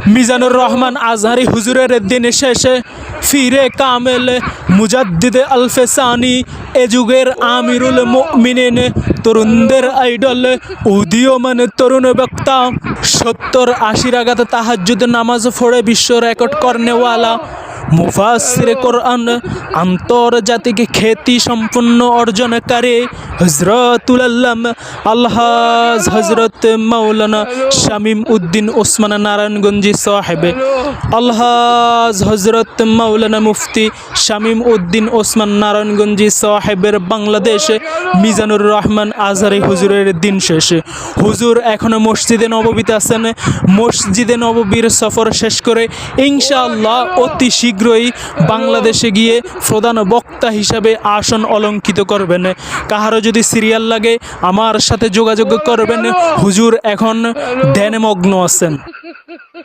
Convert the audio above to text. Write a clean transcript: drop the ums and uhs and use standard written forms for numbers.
মিজানুর রহমান আজহারি হুজুরের দিন শেষে ফিরে কামেল মুজাদ্দিদে আলফেসানি এ যুগের আমিরুল মুমিনিন তরুণদের আইডল উদীয়মান তরুণ বক্তা 70-80 রাকাত তাহাজ্জুদ নামাজ পড়ে বিশ্ব রেকর্ড করনেওয়ালা মুফাসসির কোরআন আন্তর্জাতিক খ্যাতি সম্পন্ন অর্জনকারী হযরতুল আল্লামা আলহাজ হযরত মাওলানা শামীম উদ্দিন ওসমান নারায়ণগঞ্জি সাহেব আলহাজ হযরত মাওলানা মুফতি শামীম উদ্দিন ওসমান নারায়ণগঞ্জি সাহেবের বাংলাদেশে মিজানুর রহমান আজহারি হুজুরের দিন শেষে হুজুর এখনো মসজিদে নববীতে আছেন। মসজিদে নববীর সফর শেষ করে ইনশাআল্লাহ অতি শীঘ্রই বাংলাদেশে গিয়ে প্রধান বক্তা হিসাবে আসন অলঙ্কিত করবেন। কাহারও যদি সিরিয়াল লাগে আমার সাথে যোগাযোগ করবেন। হুজুর এখন ধ্যানমগ্ন আছেন।